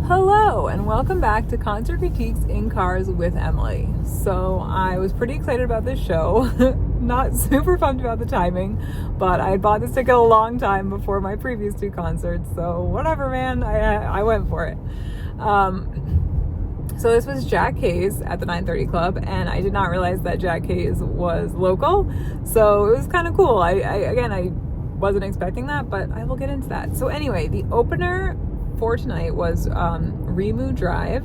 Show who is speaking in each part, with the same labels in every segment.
Speaker 1: Hello and welcome back to Concert Critiques in Cars with Emily. So I was pretty excited about this show, not super pumped about the timing, but I had bought this ticket a long time before my previous two concerts, so whatever, man, I went for it. So this was Jack Hayes at the 930 Club, and I did not realize that Jack Hayes was local, so it was kind of cool. I wasn't expecting that, but I will get into that. So anyway, the opener for tonight was Remo Drive,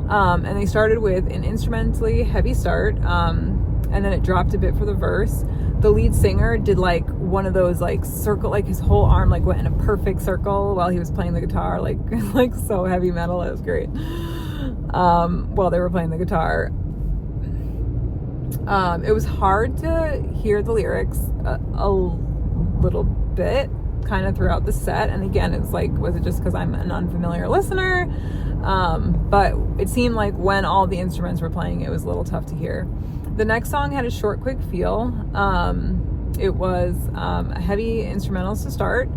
Speaker 1: and they started with an instrumentally heavy start, and then it dropped a bit for the verse. The lead singer did like one of those like circle, like his whole arm like went in a perfect circle while he was playing the guitar, like so heavy metal. It was great. While they were playing the guitar, it was hard to hear the lyrics a little bit kind of throughout the set, and again, it's like, was it just because I'm an unfamiliar listener? But it seemed like when all the instruments were playing, it was a little tough to hear. The next song had a short, quick feel. It was heavy instrumentals to start.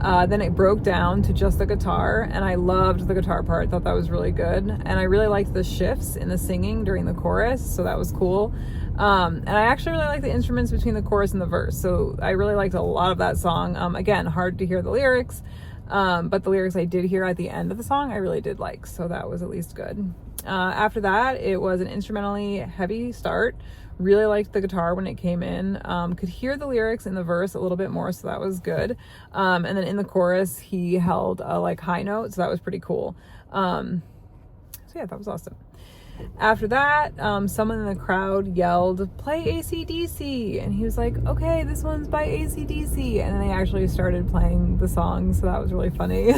Speaker 1: Then it broke down to just the guitar, and I loved the guitar part. I thought that was really good, and I really liked the shifts in the singing during the chorus, so that was cool. And I actually really like the instruments between the chorus and the verse, so I really liked a lot of that song. Again, hard to hear the lyrics, but the lyrics I did hear at the end of the song I really did like, so that was at least good. After that, it was an instrumentally heavy start. Really liked the guitar when it came in. Could hear the lyrics in the verse a little bit more, so that was good. And then in the chorus, he held a like high note, so that was pretty cool. So yeah, that was awesome. After that, someone in the crowd yelled, "Play AC/DC," and he was like, "Okay, this one's by AC/DC," and then they actually started playing the song, so that was really funny.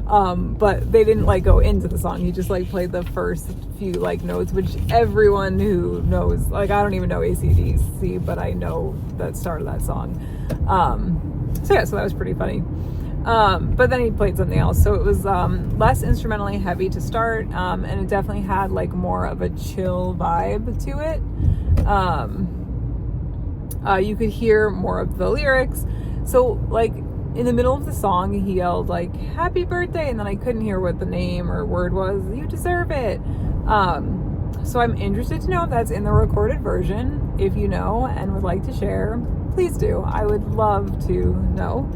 Speaker 1: But they didn't like go into the song. He just like played the first few like notes, which everyone who knows, like, I don't even know AC/DC, but I know the start of that song. So yeah, so that was pretty funny. But then he played something else, so it was less instrumentally heavy to start, and it definitely had like more of a chill vibe to it. You could hear more of the lyrics, so like in the middle of the song he yelled like "Happy birthday," and then I couldn't hear what the name or word was. "You deserve it." So I'm interested to know if that's in the recorded version. If you know and would like to share, please do. I would love to know.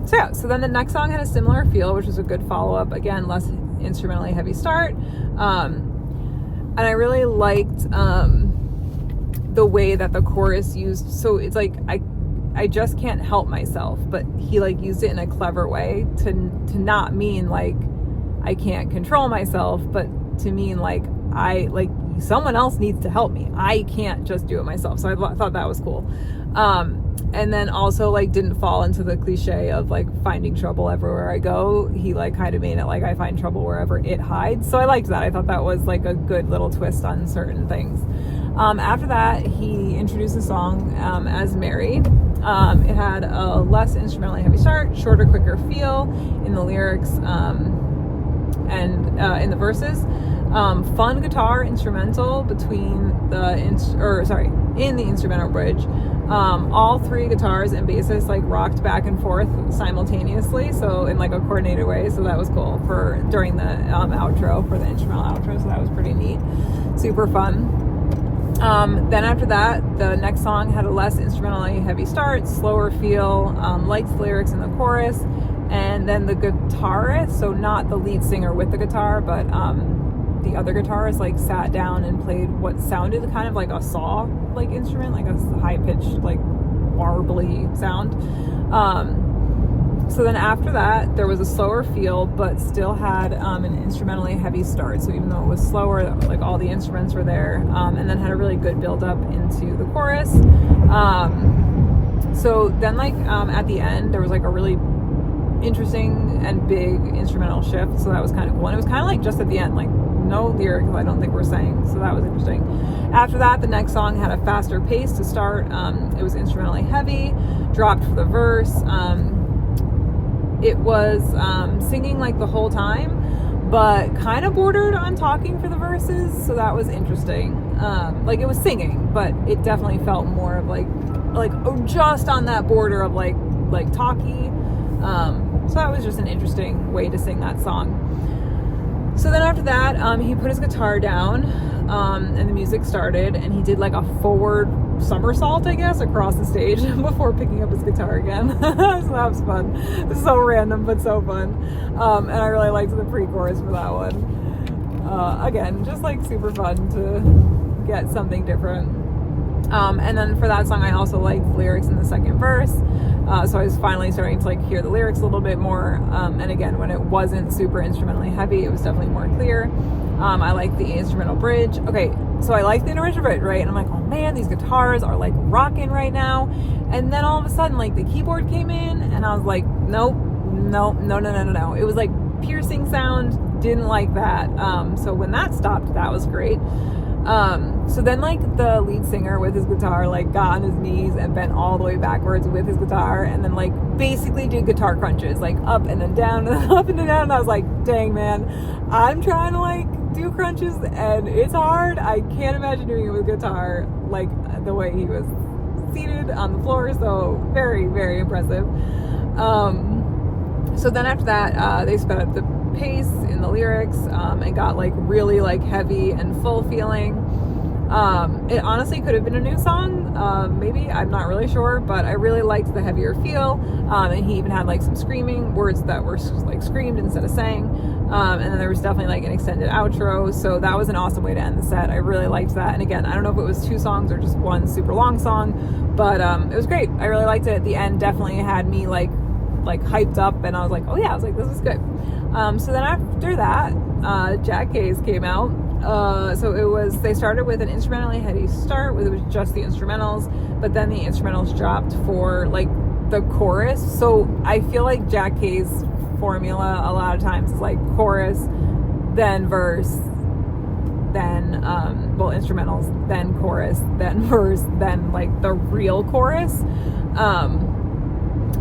Speaker 1: So yeah, so then the next song had a similar feel, which was a good follow-up. Again, less instrumentally heavy start. And I really liked the way that the chorus used, so it's like I just can't help myself, but he like used it in a clever way to not mean like I can't control myself, but to mean like I like someone else needs to help me. I can't just do it myself. So I thought that was cool. And then also like didn't fall into the cliche of like finding trouble everywhere I go. He like kind of made it like I find trouble wherever it hides. So I liked that. I thought that was like a good little twist on certain things. After that, he introduced the song as Mary. It had a less instrumentally heavy start, shorter, quicker feel in the lyrics, and in the verses. Fun guitar instrumental between in the instrumental bridge. All three guitars and basses like rocked back and forth simultaneously, so in like a coordinated way, so that was cool for during the outro, for the instrumental outro, so that was pretty neat, super fun. Then after that, the next song had a less instrumentally heavy start, slower feel, liked the lyrics in the chorus, and then the guitarist, so not the lead singer with the guitar, but the other guitarist like sat down and played what sounded kind of like a saw like instrument, like a high-pitched like warbly sound. So then after that, there was a slower feel, but still had an instrumentally heavy start. So even though it was slower, like all the instruments were there, and then had a really good build up into the chorus. So then like at the end, there was like a really interesting and big instrumental shift. So that was kind of cool. And it was kind of like just at the end, like no lyrics I don't think we're saying, so that was interesting. After that, the next song had a faster pace to start. It was instrumentally heavy, dropped for the verse. It was singing like the whole time, but kind of bordered on talking for the verses, so that was interesting. Like it was singing, but it definitely felt more of like just on that border of like talky. So that was just an interesting way to sing that song. So then after that, he put his guitar down, and the music started, and he did like a forward somersault, I guess, across the stage before picking up his guitar again. So that was fun. It was so random, but so fun. And I really liked the pre-chorus for that one. Again, just like super fun to get something different. And then for that song, I also liked the lyrics in the second verse. So I was finally starting to like hear the lyrics a little bit more. And again, when it wasn't super instrumentally heavy, it was definitely more clear. I like the instrumental bridge. Okay, so I like the instrumental bridge, right? And I'm like, oh man, these guitars are like rocking right now. And then all of a sudden, like the keyboard came in, and I was like, nope. It was like piercing sound. Didn't like that. So when that stopped, that was great. So then like the lead singer with his guitar like got on his knees and bent all the way backwards with his guitar, and then like basically did guitar crunches, like up and then down and up and then down. And I was like, dang man, I'm trying to like do crunches and it's hard. I can't imagine doing it with guitar like the way he was seated on the floor. So very, very impressive. So then after that, they sped up the pace in the lyrics, and got like really like heavy and full feeling. It honestly could have been a new song, maybe, I'm not really sure, but I really liked the heavier feel. And he even had like some screaming words that were like screamed instead of sang. And then there was definitely like an extended outro, so that was an awesome way to end the set. I really liked that. And again, I don't know if it was 2 songs or just one super long song, but it was great. I really liked it. At the end definitely had me like hyped up, and I was like, oh yeah, I was like, this is good. So then after that, Jack K's came out. So they started with an instrumentally heavy start, it was just the instrumentals, but then the instrumentals dropped for like the chorus. So I feel like Jack K's formula a lot of times is like chorus, then verse, then instrumentals, then chorus, then verse, then like the real chorus.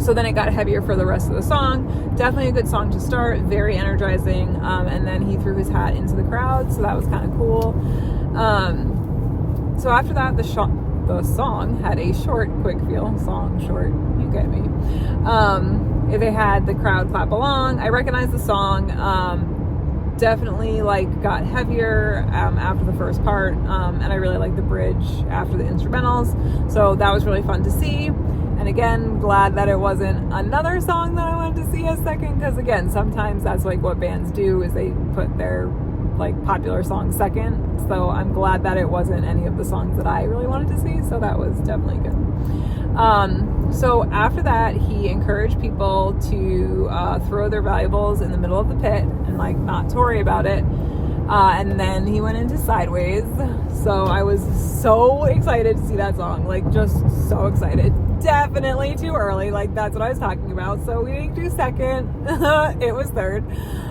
Speaker 1: So then it got heavier for the rest of the song. Definitely a good song to start, very energizing. And then he threw his hat into the crowd, so that was kind of cool. So after that, the song had a short, quick feel. Song, short, you get me. They had the crowd clap along. I recognized the song. Definitely like got heavier after the first part. And I really liked the bridge after the instrumentals. So that was really fun to see. And again, glad that it wasn't another song that I wanted to see as second, because again, sometimes that's like what bands do, is they put their like popular song second. So I'm glad that it wasn't any of the songs that I really wanted to see. So that was definitely good. So after that, he encouraged people to throw their valuables in the middle of the pit and like not to worry about it. And then he went into Sideways. So I was so excited to see that song, like just so excited. Definitely too early, like that's what I was talking about. So we didn't do second, it was third.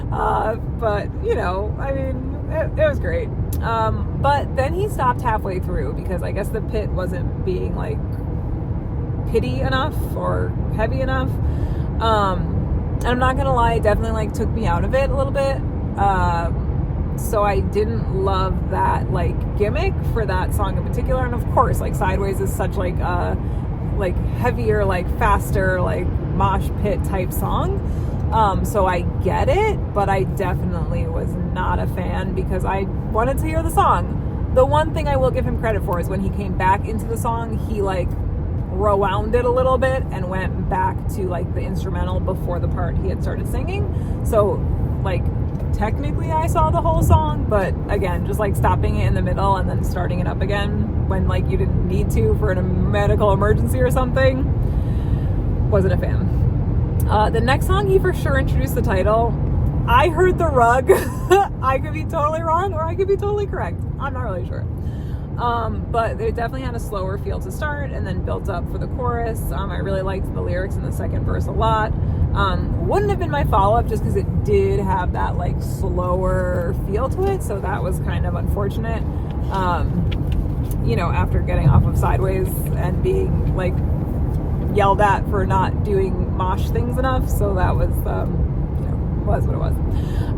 Speaker 1: But you know, I mean, it was great. But then he stopped halfway through because I guess the pit wasn't being like pitty enough or heavy enough. And I'm not gonna lie, it definitely like took me out of it a little bit. So I didn't love that like gimmick for that song in particular. And of course, like Sideways is such like like heavier, like faster, like mosh pit type song. So I get it, but I definitely was not a fan because I wanted to hear the song. The one thing I will give him credit for is when he came back into the song, he like rewound it a little bit and went back to like the instrumental before the part he had started singing. So like technically I saw the whole song, but again, just like stopping it in the middle and then starting it up again when like you didn't need to for a medical emergency or something, wasn't a fan. The next song, he for sure introduced the title. I heard The Rug. I could be totally wrong or I could be totally correct. I'm not really sure. But it definitely had a slower feel to start and then built up for the chorus. I really liked the lyrics in the second verse a lot. Wouldn't have been my follow-up just because it did have that like slower feel to it, so that was kind of unfortunate. You know, after getting off of Sideways and being like yelled at for not doing mosh things enough, so that was was what it was.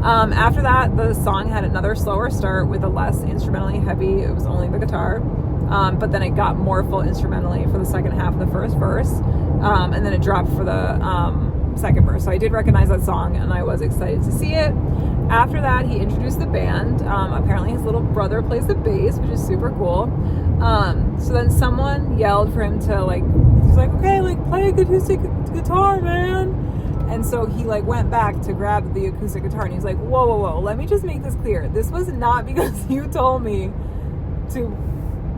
Speaker 1: After that, the song had another slower start with a less instrumentally heavy. It was only the guitar, but then it got more full instrumentally for the second half of the first verse, and then it dropped for the second verse. So I did recognize that song, and I was excited to see it. After that, he introduced the band. Apparently his little brother plays the bass, which is super cool. So then someone yelled for him to, like, he's like, okay, like, play acoustic guitar, man. And so he, like, went back to grab the acoustic guitar, and he's like, whoa, let me just make this clear. This was not because you told me to,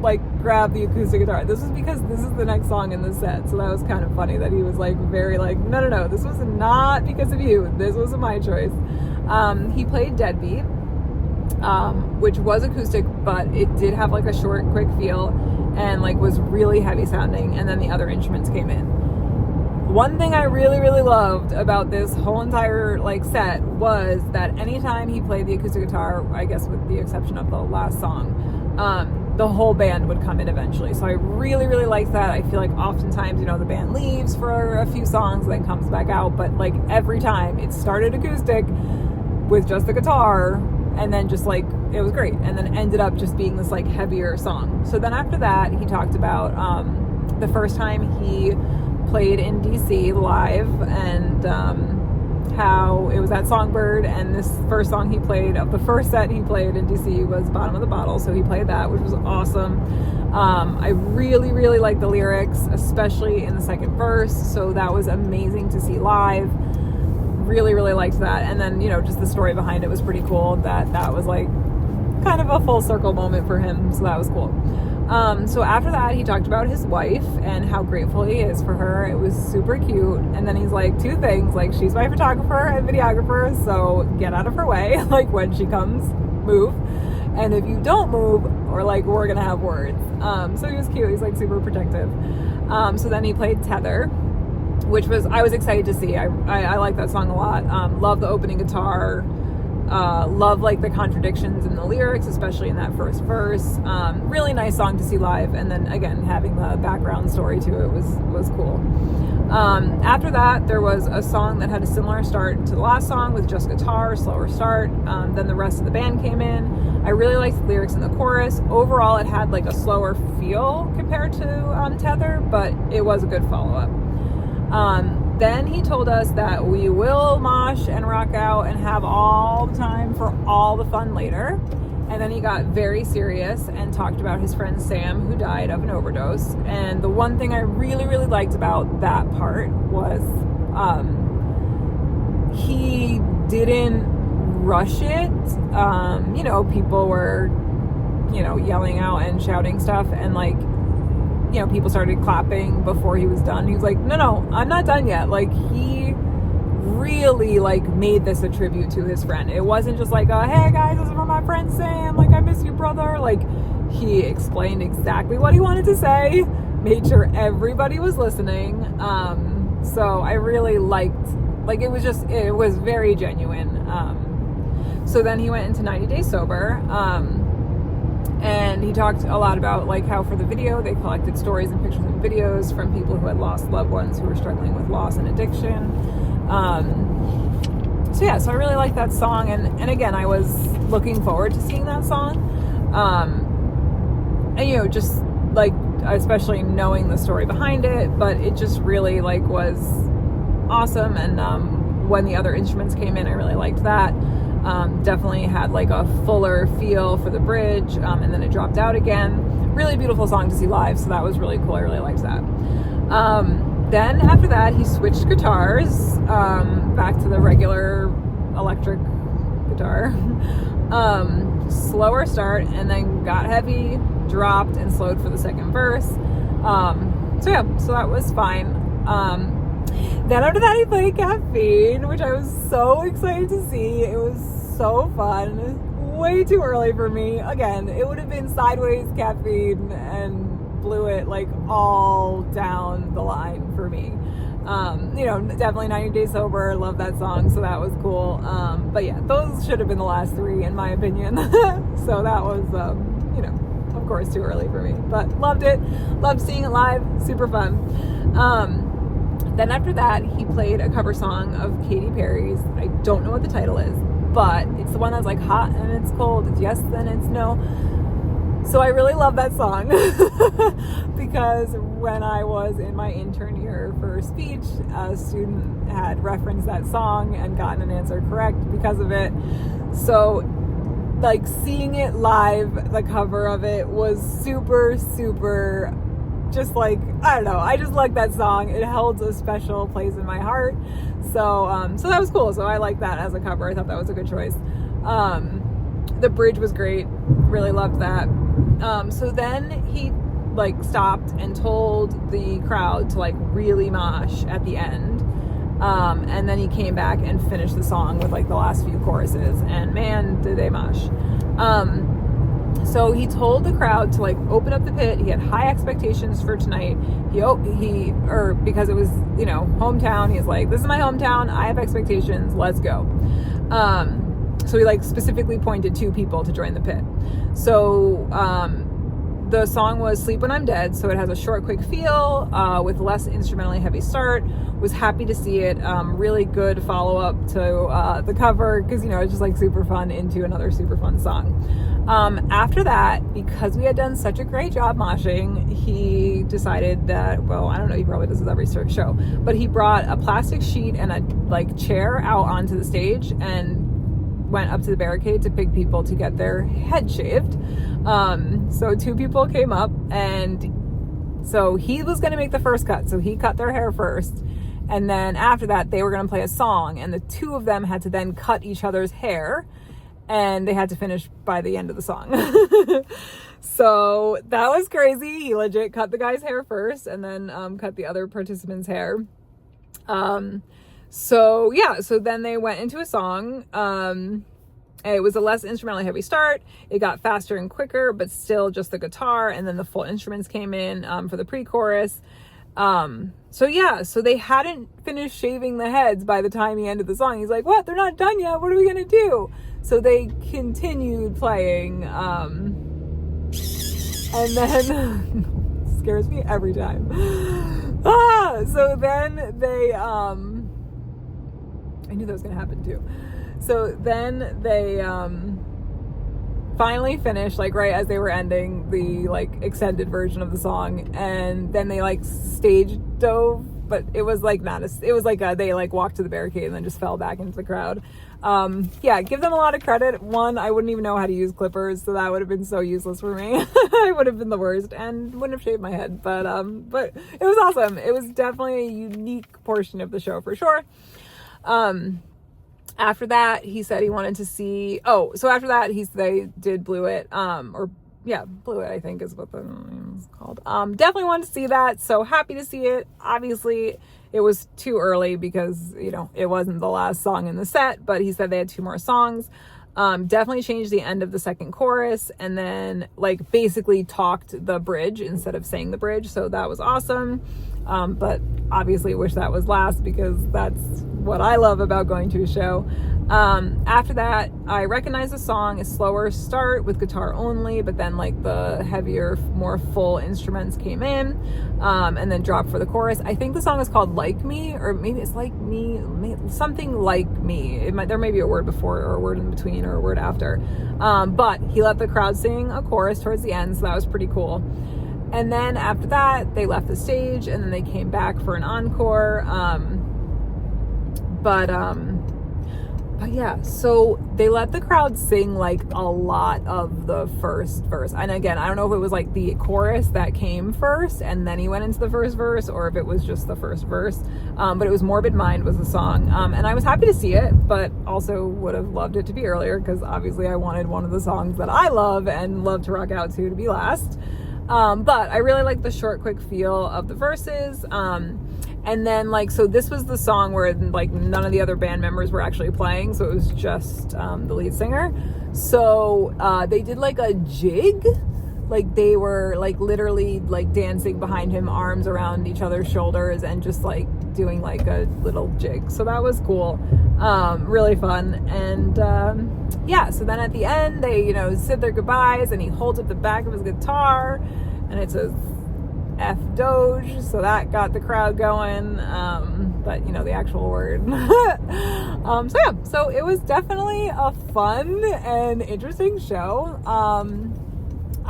Speaker 1: like, grab the acoustic guitar. This was because this is the next song in the set. So that was kind of funny that he was, like, very, like, no, this was not because of you. This was my choice. He played Deadbeat, which was acoustic, but it did have, like, a short, quick feel, and, like, was really heavy sounding, and then the other instruments came in. One thing I really, really loved about this whole entire, like, set was that anytime he played the acoustic guitar, I guess with the exception of the last song, the whole band would come in eventually. So I really, really liked that. I feel like oftentimes, you know, the band leaves for a few songs, then comes back out, but, like, every time it started acoustic with just the guitar, and then just, like, it was great, and then ended up just being this, like, heavier song. So then after that, he talked about the first time he played in DC live, and how it was at Songbird, and this first song he played of the first set he played in DC was Bottom of the Bottle, so he played that, which was awesome. I really, really liked the lyrics, especially in the second verse, so that was amazing to see live. Really, really liked that. And then, you know, just the story behind it was pretty cool, that was, like, kind of a full circle moment for him, so that was cool. So after that, he talked about his wife and how grateful he is for her. It was super cute. And then he's like, two things, like, she's my photographer and videographer, so get out of her way. Like, when she comes, move. And if you don't move, or, like, we're gonna have words. So he was cute. He's, like, super protective. So then he played Tether, which was, I was excited to see. I like that song a lot. Love the opening guitar. Love, like, the contradictions in the lyrics, especially in that first verse. Really nice song to see live, and then again having the background story to it was cool. After that, there was a song that had a similar start to the last song with just guitar, slower start. Then the rest of the band came in. I really liked the lyrics in the chorus. Overall, it had, like, a slower feel compared to Tether, but it was a good follow-up. Then he told us that we will mosh and rock out and have all the time for all the fun later. And then he got very serious and talked about his friend Sam, who died of an overdose. And the one thing I really, really liked about that part was he didn't rush it. You know, people were, you know, yelling out and shouting stuff, and, like, you know, people started clapping before he was done. He was like, no, I'm not done yet. Like, he really, like, made this a tribute to his friend. It wasn't just like, hey guys, this is for my friend Sam, like, I miss you, brother. Like, he explained exactly what he wanted to say, made sure everybody was listening. So I really liked, like, it was very genuine. So then he went into 90 Days Sober. And he talked a lot about, like, how for the video they collected stories and pictures and videos from people who had lost loved ones who were struggling with loss and addiction. So I really liked that song, and again, I was looking forward to seeing that song. And, you know, just, like, especially knowing the story behind it, but it just really, like, was awesome. And when the other instruments came in, I really liked that. Definitely had, like, a fuller feel for the bridge, and then it dropped out again. Really beautiful song to see live, so that was really cool. I really liked that. Then after that, he switched guitars back to the regular electric guitar. Slower start, and then got heavy, dropped, and slowed for the second verse. So that was fine. Then after that, he played Caffeine, which I was so excited to see. It was so fun. Way too early for me. Again, it would have been Sideways, Caffeine, and blew it, like, all down the line for me. You know, definitely 90 Days Sober. Love that song, so that was cool. But yeah, those should have been the last three, in my opinion. So that was, you know, of course, too early for me. But loved it. Loved seeing it live. Super fun. Then after that, he played a cover song of Katy Perry's. I don't know what the title is, but it's the one that's, like, hot and it's cold, it's yes then it's no. So I really love that song because when I was in my intern year for speech, a student had referenced that song and gotten an answer correct because of it. So like seeing it live, the cover of it was super, super just like, I don't know, I just like that song. It held a special place in my heart. So that was cool. So I like that as a cover. I thought that was a good choice. The bridge was great. Really loved that. So then he like stopped and told the crowd to like really mosh at the end. And then he came back and finished the song with like the last few choruses, and man, did they mosh. So he told the crowd to like open up the pit. He had high expectations for tonight. Because it was, you know, hometown. He's like, this is my hometown. I have expectations. Let's go. So he like specifically pointed two people to join the pit. So, the song was Sleep When I'm Dead, so it has a short, quick feel with less instrumentally heavy start. Was happy to see it. Really good follow-up to the cover because, you know, it's just like super fun into another super fun song. After that, because we had done such a great job moshing, he decided that, well, I don't know, he probably does this every show, but he brought a plastic sheet and a like chair out onto the stage and went up to the barricade to pick people to get their head shaved. So two people came up, and so he was going to make the first cut. So he cut their hair first. And then after that, they were going to play a song, and the two of them had to then cut each other's hair, and they had to finish by the end of the song. So that was crazy. He legit cut the guy's hair first and then cut the other participant's hair. So then they went into a song. It was a less instrumentally heavy start. It got faster and quicker, but still just the guitar. And then the full instruments came in for the pre-chorus. So they hadn't finished shaving the heads by the time he ended the song. He's like, what? They're not done yet. What are we going to do? So they continued playing. And then scares me every time. So then they, I knew that was going to happen too. So then they finally finished, like right as they were ending the like extended version of the song, and then they like stage dove, but it was like they like walked to the barricade and then just fell back into the crowd. Give them a lot of credit. One, I wouldn't even know how to use clippers, so that would have been so useless for me. I would have been the worst and wouldn't have shaved my head, but it was awesome. It was definitely a unique portion of the show for sure. After that, he said he wanted to see, after that, they did Blew It, Blew It, I think is what the name is called. Definitely wanted to see that, so happy to see it. Obviously, it was too early because, you know, it wasn't the last song in the set, but he said they had two more songs. Definitely changed the end of the second chorus, and then, like, basically talked the bridge instead of saying the bridge, so that was awesome. But obviously wish that was last because that's what I love about going to a show. After that, I recognized the song, a slower start with guitar only, but then like the heavier, more full instruments came in, and then dropped for the chorus. I think the song is called Like Me, or maybe it's Like Me, something like me. There may be a word before or a word in between or a word after. But he let the crowd sing a chorus towards the end, so that was pretty cool. And then after that, they left the stage and then they came back for an encore. But yeah, so they let the crowd sing like a lot of the first verse. And again, I don't know if it was like the chorus that came first and then he went into the first verse, or if it was just the first verse. But it was Morbid Mind was the song. And I was happy to see it, but also would have loved it to be earlier because obviously I wanted one of the songs that I love and love to rock out to be last. But I really like the short, quick feel of the verses. And then, like, so this was the song where, like, none of the other band members were actually playing, so it was just the lead singer. So they did, like, a jig. Like, they were, like, literally, like, dancing behind him, arms around each other's shoulders, and just, like, doing, like, a little jig. So that was cool. Really fun. And, so then at the end, they, you know, said their goodbyes, and he holds up the back of his guitar, and it says F Doge, so that got the crowd going, but you know, the actual word. So it was definitely a fun and interesting show.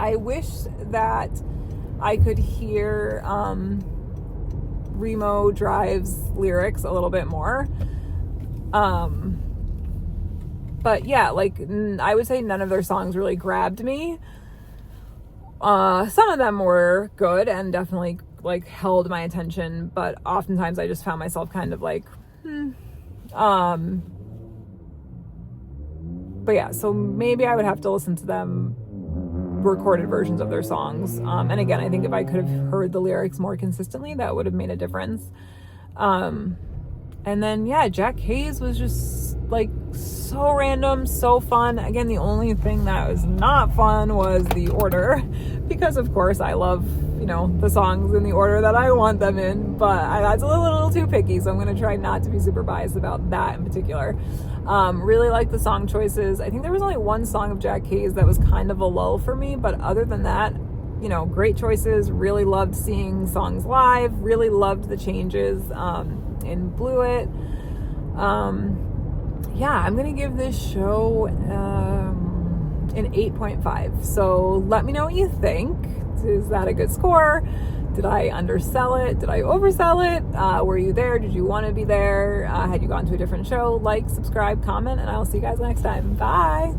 Speaker 1: I wish that I could hear Remo Drive's lyrics a little bit more. But yeah, like, I would say none of their songs really grabbed me. Some of them were good and definitely like held my attention, but oftentimes I just found myself kind of like, but yeah, so maybe I would have to listen to them recorded versions of their songs. And again, I think if I could have heard the lyrics more consistently, that would have made a difference. And then, yeah, Jack Hayes was just like so random, so fun. Again, the only thing that was not fun was the order, because of course I love, the songs in the order that I want them in, but that's a little too picky. So I'm going to try not to be super biased about that in particular. Really like the song choices. I think there was only one song of Jack Hayes that was kind of a lull for me, but other than that, great choices. Really loved seeing songs live, really loved the changes, in Blew It. Yeah, I'm going to give this show an 8.5. So let me know what you think. Is that a good score? Did I undersell it? Did I oversell it? Were you there? Did you want to be there? Had you gone to a different show? Like, subscribe, comment, and I will see you guys next time. Bye.